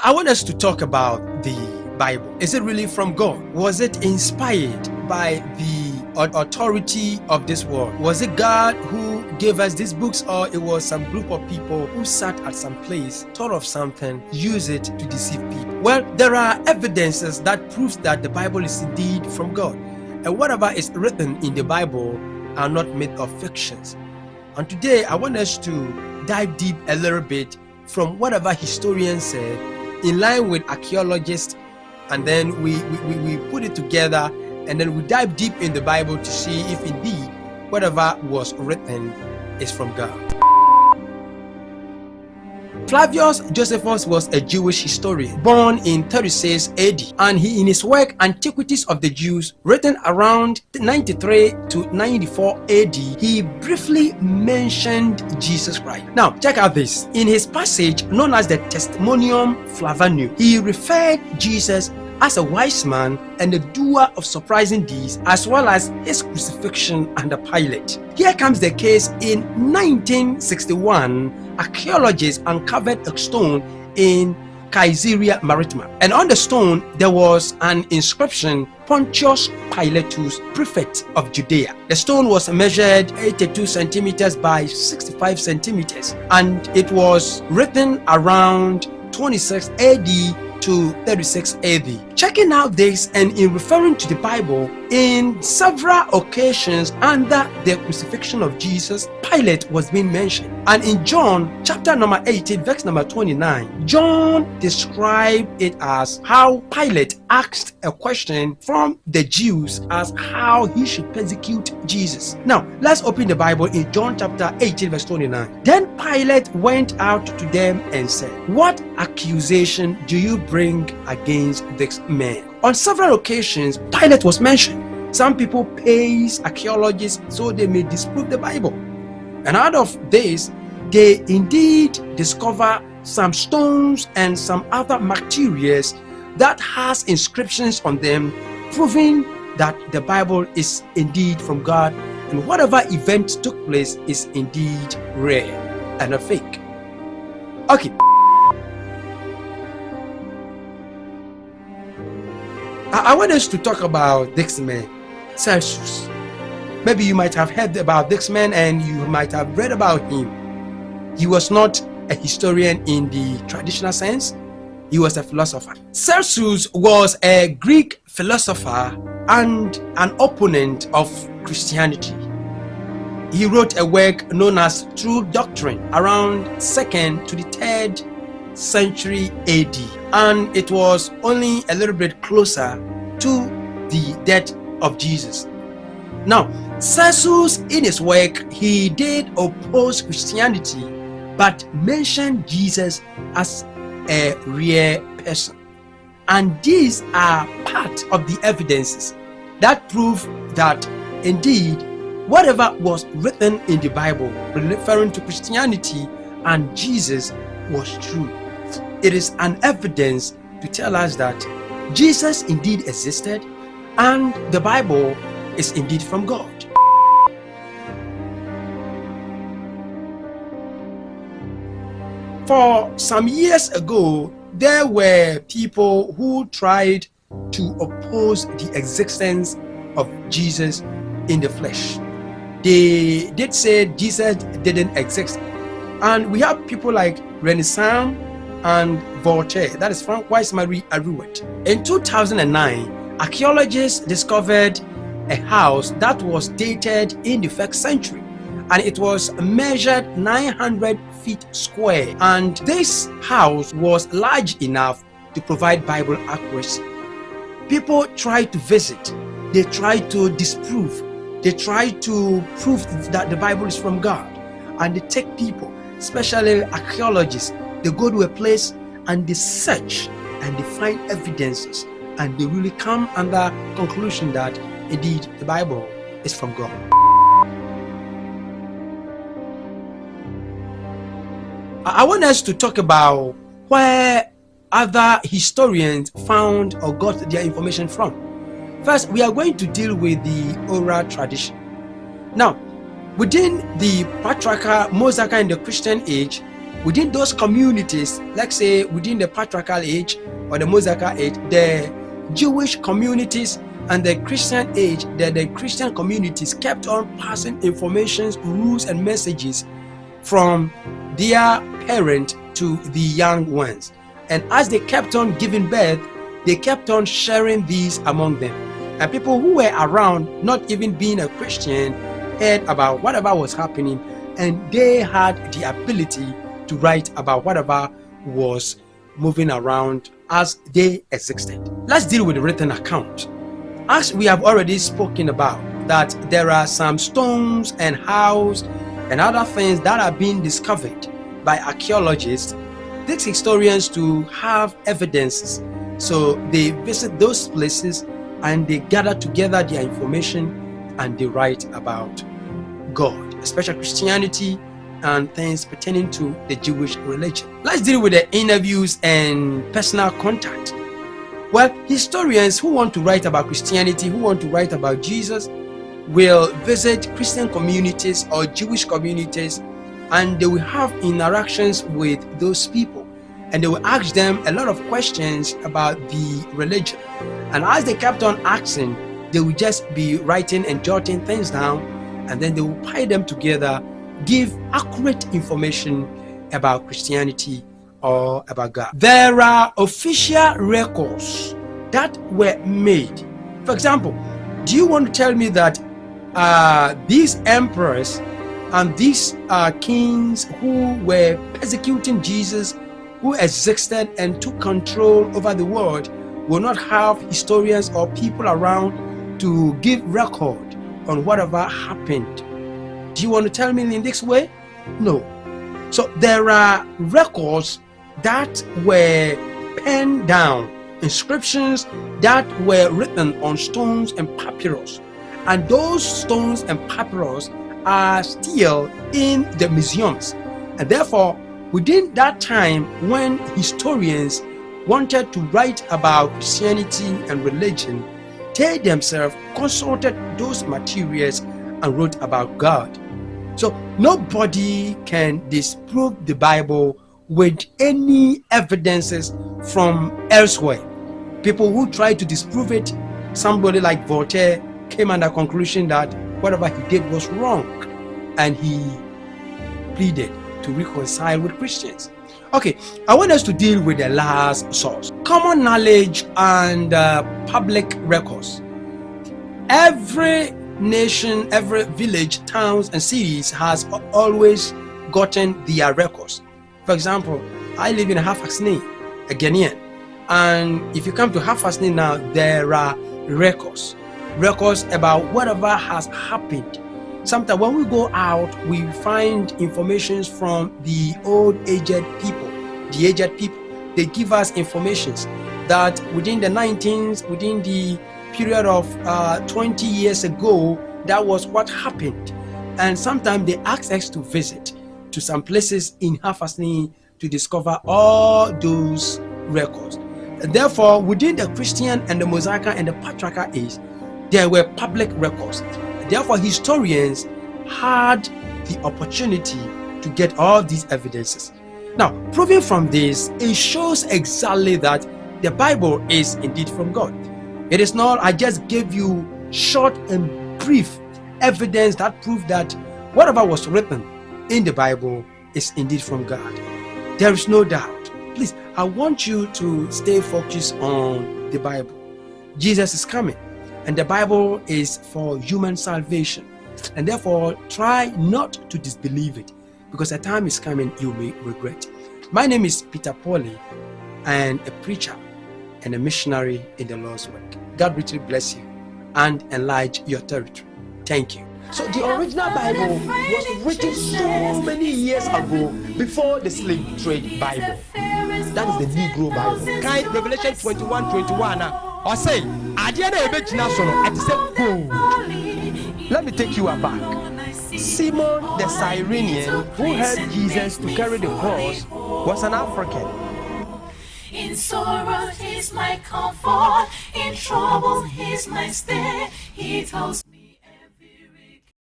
I want us to talk about the Bible. Is it really from God? Was it inspired by the authority of this world? Was it God who gave us these books, or it was some group of people who sat at some place, thought of something, used it to deceive people? Well, there are evidences that proves that the Bible is indeed from God, and whatever is written in the Bible are not myth or fictions. And today I want us to dive deep a little bit from whatever historians said, in line with archaeologists, and then we put it together, and then we dive deep in the Bible to see if indeed whatever was written is from God. Flavio Josephus was a Jewish historian born in 36 AD, and he, in his work Antiquities of the Jews, written around 93 to 94 AD, he briefly mentioned Jesus Christ. Now check out this. In his passage known as the Testimonium Flavianum, he referred Jesus as a wise man and a doer of surprising deeds, as well as his crucifixion under Pilate. Here comes the case. In 1961, archaeologists uncovered a stone in Caesarea Maritima, and on the stone there was an inscription, Pontius Pilatus, prefect of Judea. The stone was measured 82 centimeters by 65 centimeters, and it was written around 26 AD to 36 AD. Checking out this, and in referring to the Bible, in several occasions under the crucifixion of Jesus, Pilate was being mentioned. And in John chapter number 18 verse number 29, John described it as how Pilate asked a question from the Jews as how he should persecute Jesus. Now let's open the Bible in John chapter 18 verse 29. Then Pilate went out to them and said, "What accusation do you bring against this man?" On several occasions Pilate was mentioned. Some people praise archaeologists so they may disprove the Bible, and out of this they indeed discover some stones and some other materials that has inscriptions on them, proving that the Bible is indeed from God, and whatever event took place is indeed rare and a fake. Okay. I want us to talk about this man, Celsus. Maybe you might have heard about this man and you might have read about him. He was not a historian in the traditional sense. He was a philosopher. Celsus was a Greek philosopher and an opponent of Christianity. He wrote a work known as True Doctrine around 2nd to the 3rd century AD, and it was only a little bit closer to the death of Jesus. Now, Celsus, in his work, he did oppose Christianity, but mentioned Jesus as a real person. And these are part of the evidences that prove that indeed whatever was written in the Bible referring to Christianity and Jesus was true. It is an evidence to tell us that Jesus indeed existed and the Bible is indeed from God. For some years ago, there were people who tried to oppose the existence of Jesus in the flesh. They did say Jesus didn't exist. And we have people like Renaissance and Voltaire, that is Francois-Marie Arouet. In 2009, archaeologists discovered a house that was dated in the 1st century, and it was measured 900 feet square, and this house was large enough to provide Bible accuracy. People tried to visit, they tried to disprove, they tried to prove that the Bible is from God, and they take people, especially archaeologists, they go to a place and they search and they find evidences, and they really come under conclusion that indeed the Bible is from God. I want us to talk about where other historians found or got their information from. First, we are going to deal with the oral tradition. Now, within the patriarchal, Mosaic, and the Christian age, within those communities, let's say within the patriarchal age or the Mosaical age, the Jewish communities and the Christian age, the Christian communities kept on passing information, rules, and messages from their parent to the young ones. And as they kept on giving birth, they kept on sharing these among them. And people who were around, not even being a Christian, heard about whatever was happening, and they had the ability to write about whatever was moving around as they existed. Let's deal with the written account. As we have already spoken about, that there are some stones and houses and other things that are being discovered by archaeologists, these historians, to have evidences. So they visit those places and they gather together their information and they write about God, especially Christianity and things pertaining to the Jewish religion. Let's deal with the interviews and personal contact. Well, historians who want to write about Christianity, who want to write about Jesus, will visit Christian communities or Jewish communities, and they will have interactions with those people, and they will ask them a lot of questions about the religion. And as they kept on asking, they will just be writing and jotting things down, and then they will pile them together, give accurate information about Christianity or about God. There are official records that were made. For example, do you want to tell me that these emperors and these kings who were persecuting Jesus, who existed and took control over the world, will not have historians or people around to give record on whatever happened? Do you want to tell me in this way? No. So there are records that were penned down, inscriptions that were written on stones and papyrus, and those stones and papyrus are still in the museums. And therefore, within that time when historians wanted to write about Christianity and religion, they themselves consulted those materials and wrote about God. So nobody can disprove the Bible with any evidences from elsewhere. People who try to disprove it, somebody like Voltaire came under conclusion that whatever he did was wrong, and he pleaded to reconcile with Christians. Okay, I want us to deal with the last source: common knowledge and public records. Every nation, every village, towns, and cities has always gotten their records. For example, I live in Hafasni, a Ghanaian, and if you come to Hafasni now, there are records about whatever has happened. Sometimes when we go out, we find information from the aged people. The aged people, they give us information that within the 19th, within the period of 20 years ago, that was what happened. And sometimes they ask us to visit to some places in Hafasni to discover all those records. And therefore, within the Christian and the Mosaical and the patriarchal age, there were public records. Therefore, historians had the opportunity to get all these evidences. Now, proving from this, it shows exactly that the Bible is indeed from God. It is not, I just gave you short and brief evidence that prove that whatever was written in the Bible is indeed from God. There is no doubt. Please, I want you to stay focused on the Bible. Jesus is coming, and the Bible is for human salvation. And therefore, try not to disbelieve it, because a time is coming you may regret. My name is Peter POLLEY, and a preacher and a missionary in the Lord's work. God richly bless you and enlarge your territory. Thank you. So the original Bible was written so many years ago, before the slave trade Bible. That is the Negro Bible. Kind Revelation 21:21. Or say, let me take you aback. Simon the Cyrenian, who helped Jesus to carry the cross, was an African. In sorrow, he's my comfort. In trouble, he's my stay. He tells